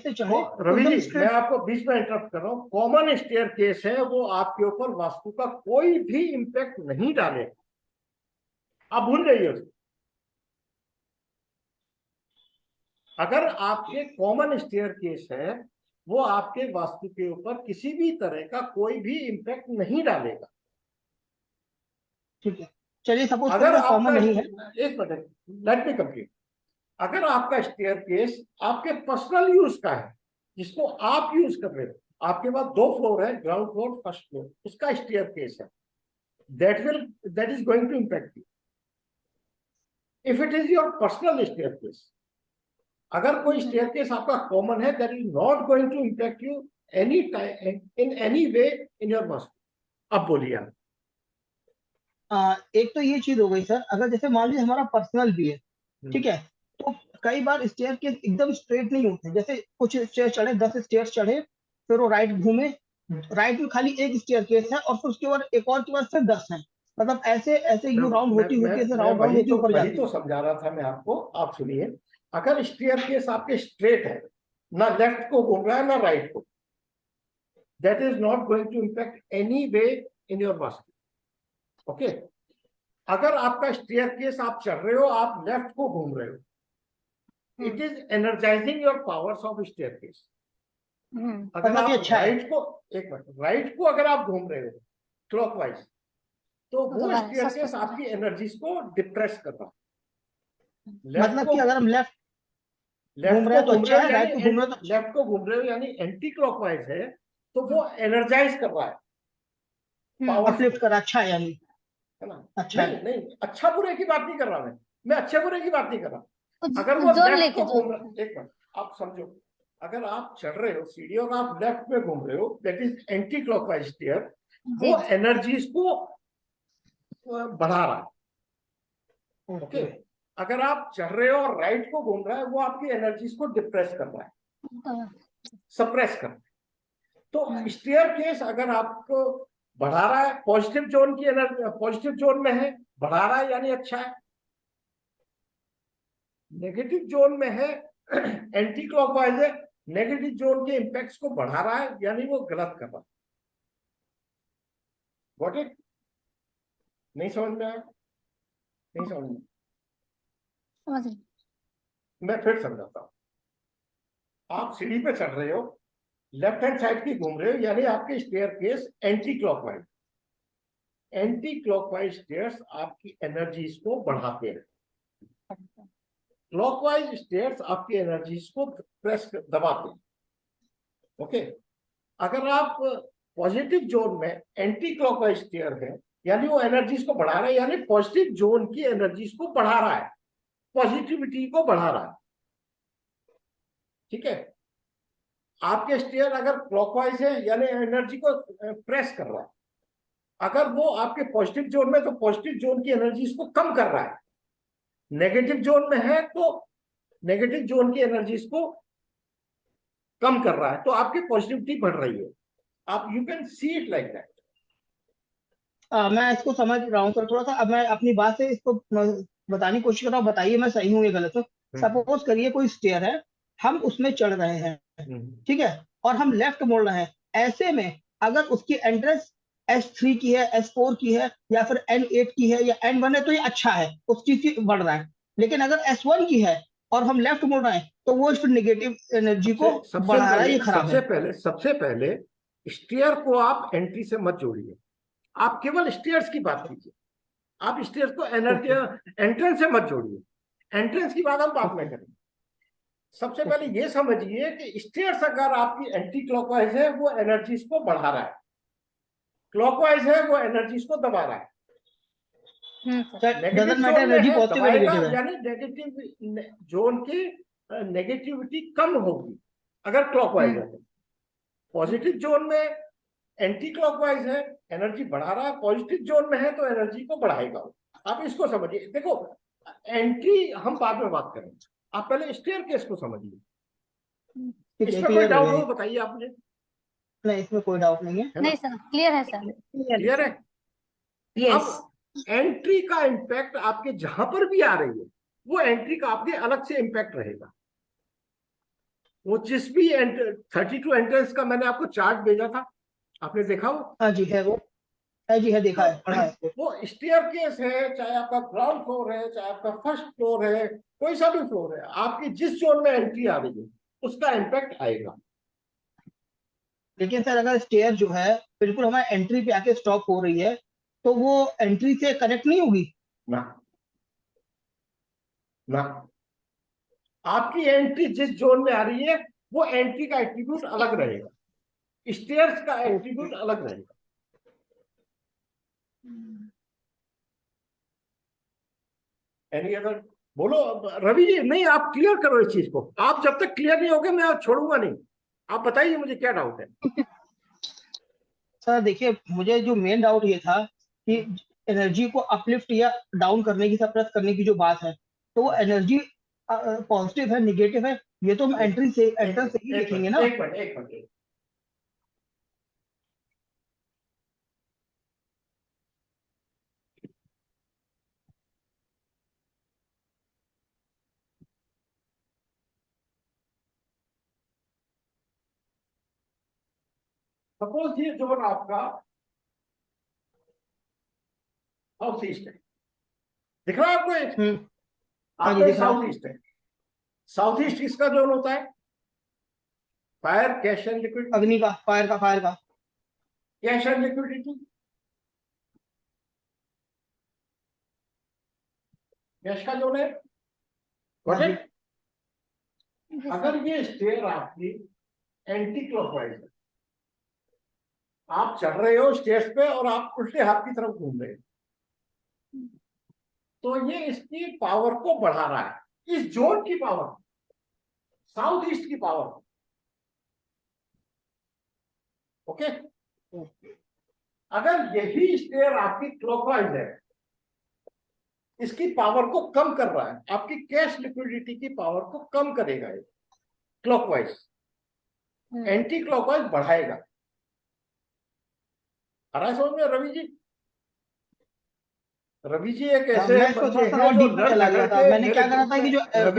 से चढ़े और रवि एकदम जी, मैं स्ट्रेट। आपको बीच में इंटरप्ट कर रहा हूँ। कॉमन स्टेयर केस है, वो आपके ऊपर वास्तु का कोई भी इम्पैक्ट नहीं डाले। आप भूल जाइए उसको। अगर आपके कॉमन स्टेयर केस है, वो आपके वास्तु के ऊपर किसी भी तरह का कोई भी इम्पैक्ट नहीं डालेगा। ठीक है, चलिए सपोज अगर करें आपका कॉमन नहीं है। एक मिनट, लेट मी कंप्लीट। अगर आपका स्टेयर केस आपके पर्सनल यूज का है, जिसको आप यूज कर रहे हो, आपके पास 2 फ्लोर है, ग्राउंड फ्लोर फर्स्ट फ्लोर, उसका स्टेयर केस है, that is going to impact you if it is your personal stair case. अगर कोई स्टेयर केस आपका कॉमन है, that is not going to impact you any time in any way in your vastu. अब बोलिए आप। एक तो ये चीज हो गई सर, अगर जैसे मान लीजिए हमारा पर्सनल भी है, ठीक है, तो कई बार स्टेयर के एकदम स्ट्रेट नहीं होते, जैसे कुछ स्टेयर चढ़े, 10 स्टेयर चढ़े, फिर वो राइट घूमे, राइट में खाली एक स्टेयर केस है और फिर उसके बाद एक और के बाद फिर 10 है, मतलब ऐसे ऐसे मैं यू राउंड मैं होती मैं होती ऐसे मैं राउंड राउंड होती ऊपर वही जाती तो है। समझा रहा था मैं आपको। आप सुनिए, अगर स्टेयर केस आपके स्ट्रेट है, ना लेफ्ट को घूम रहा है ना राइट को, that is not going to impact any way in your vastu. Okay. अगर आपका स्टेयर केस आप चढ़ रहे हो, आप लेफ्ट को घूम रहे हो, it is energising your powers of stair case. अगर मतलब ये आप अच्छा है। राइट को, एक मिनट, राइट को अगर आप घूम रहे हो क्लॉकवाइज, तो वो स्टेयर केस आपकी एनर्जीज को डिप्रेस कर रहा है। लेफ्ट मतलब को, कि अगर हम लेफ्ट लेफ्ट घूम रहे को हैं तो घूम रहे अच्छा हो है, यानी राइट को घूम रहे हैं तो अच्छा लेफ्ट को घूम रहे हो यानी एंटी क्लॉकवाइज है, तो वो एनर्जाइज कर रहा है है, पावर्स अपलिफ्ट को, करा, अच्छा है यानी, है ना। अच्छा नहीं है। नहीं, अच्छा बुरे की बात नहीं कर रहा मैं अच्छे बुरे की बात नहीं कर रहा। अगर वो लेफ्ट को घूम रहा, एक मिनट आप समझो, अगर आप चढ़ रहे हो सीढ़ी और आप लेफ्ट में घूम रहे हो, that is anti clockwise stair, वो एनर्जीज को बढ़ा रहा है। ओके। अगर आप चढ़ रहे हो और राइट को घूम रहा है, वो आपकी एनर्जीज को डिप्रेस कर रहा है, सप्रेस कर रहा है। तो स्टेयर केस अगर आपको बढ़ा रहा है, पॉजिटिव जोन की एनर्जी, पॉजिटिव जोन में है, बढ़ा रहा है यानी अच्छा है। नेगेटिव जोन में है, एंटी क्लॉकवाइज है, नेगेटिव जोन के इंपैक्ट्स को बढ़ा रहा है यानी वो गलत कर रहा है। Got it? नहीं समझ में आया? नहीं समझ में? मैं फिर समझाता हूं। आप सीढ़ी पे चढ़ रहे हो, लेफ्ट हैंड साइड की घूम रहे हो, यानी आपके stair case anti clockwise. Anti clockwise stairs आपकी एनर्जीज को बढ़ाते हैं, क्लॉकवाइज स्टेयर्स आपकी एनर्जीज को प्रेस दबाते हैं। ओके। अगर आप पॉजिटिव जोन में एंटी क्लॉकवाइज स्टेयर है, यानी वो एनर्जीज को बढ़ा रहा है, यानी पॉजिटिव जोन की एनर्जीज को बढ़ा रहा है, पॉजिटिविटी को बढ़ा रहा है। ठीक है। आपके स्टेयर अगर क्लॉकवाइज है, यानी एनर्जी को प्रेस कर रहा है। अगर वो आपके पॉजिटिव जोन में, तो पॉजिटिव जोन की एनर्जीज को कम कर रहा है। नेगेटिव जोन में है तो नेगेटिव जोन की एनर्जीज को कम कर रहा है, तो आपकी पॉजिटिविटी बढ़ रही है। आप you can see it like that. मैं इसको समझ रहा हूँ सर, थोड़ा सा अब मैं अपनी बात से इसको बताने की कोशिश कर रहा हूँ, बताइए मैं सही हूँ या गलत हूँ। सपोज करिए कोई स्टेयर है, हम उसमें चढ़ रहे हैं, ठीक है, और हम लेफ्ट मोड़ रहे हैं, ऐसे में अगर उसकी एंट्रेंस S3 की है, S4 की है, या फिर N8 की है या N1 है, तो ये अच्छा है, उस चीज की बढ़ रहा है। लेकिन अगर S1 की है और हम लेफ्ट मोड़ रहे हैं, तो वो फिर निगेटिव एनर्जी को सबसे बढ़ा रहा है, पहले ये खराब है। सबसे पहले स्टेयर को आप एंट्री से मत जोड़िए। आप केवल स्टेयर्स की बात कीजिए। आप स्टेयर्स को एनर्जी ओके एंट्रेंस से मत जोड़िए। एंट्रेंस की बात हम बाद में ओके करेंगे। सबसे पहले ये समझिए कि स्टेयर्स अगर आपकी एंटी क्लॉकवाइज है, वो एनर्जीज को बढ़ा रहा है, क्लॉकवाइज है वो एनर्जीज को दबा रहा है। नेगेटिव डजंट मैटर जोन में एनर्जी है, पॉजिटिव या दबाएगा, नेगेटिव है। यानी नेगेटिव जोन की नेगेटिविटी कम होगी अगर क्लॉकवाइज है। पॉजिटिव जोन में एंटी क्लॉकवाइज है, एनर्जी बढ़ा रहा है, पॉजिटिव जोन में है तो एनर्जी को बढ़ाएगा। आप इसको समझिए। देखो, एंट्री हम बाद में बात करेंगे, आप पहले स्टेयर केस को समझिए। ठीक है, इसमें कोई क्लियर हो डाउट गया हो ये। तो बताइए आप मुझे। नहीं, इसमें कोई डाउट नहीं है। है ना? नहीं सर, क्लियर है सर। क्लियर है। यस। अब एंट्री का इंपैक्ट आपके जहां पर भी आ रही है, वो एंट्री का आपके अलग से इंपैक्ट रहेगा। वो जिस भी 32 एंट्रेंस का मैंने आपको चार्ट भेजा था, आपने देखा वो? हाँ जी है, वो है जी, है, देखा है, पढ़ा है। वो स्टेयरकेस है, चाहे आपका ग्राउंड फ्लोर है, चाहे आपका फर्स्ट फ्लोर है, कोई सा भी फ्लोर है, आपकी जिस जोन में एंट्री आ रही है उसका इम्पैक्ट आएगा। लेकिन सर अगर स्टेयर जो है बिल्कुल हमारे एंट्री पे आके स्टॉप हो रही है, तो वो एंट्री से कनेक्ट नहीं होगी? ना ना, आपकी एंट्री जिस जोन में आ रही है वो एंट्री का एट्रीब्यूट अलग रहेगा, स्टेयर्स का एट्रीब्यूट अलग रहेगा। Any other? बोलो रवि जी। नहीं, आप क्लियर करो इस चीज को, आप जब तक क्लियर नहीं होगे मैं छोड़ूंगा नहीं। आप बताइए मुझे क्या डाउट है। सर देखिए, मुझे जो मेन डाउट ये था कि एनर्जी को अपलिफ्ट या डाउन करने की, सप्रेस करने की जो बात है, तो वो एनर्जी पॉजिटिव है, निगेटिव है, ये तो हम एंट्रेंस से ही देखेंगे ना। एक मिनट। सपोज ये जोन आपका साउथ ईस्ट है, दिख रहा है आपको? हाँ जी, आपका दिख रहा है। साउथ ईस्ट है। साउथ ईस्ट किसका जोन होता है? Fire, cash and liquidity. अग्नि का, फायर का। कैश एंड लिक्विडिटी, कैश का जोन है। हाँ जी। अगर ये स्टेयर आपकी एंटी क्लॉकवाइज है, आप चढ़ रहे हो स्टेयर्स पे और आप उल्टे हाथ की तरफ घूम रहे हो, तो ये इसकी पावर को बढ़ा रहा है, इस जोन की पावर, साउथ ईस्ट की पावर। ओके? अगर यही स्टेयर आपकी क्लॉकवाइज है, इसकी पावर को कम कर रहा है, आपकी कैश लिक्विडिटी की पावर को कम करेगा ये क्लॉकवाइज, एंटी क्लॉकवाइज बढ़ाएगा। आ रहा है समझ में रवि जी? रवि जी एक ऐसे मैं इसको बंदे थोड़ा सा हैं और जो डीप में लड़ चला झगड़ गया था। के मैंने मेरे क्या करा ग्रुप था कि में। जो रवि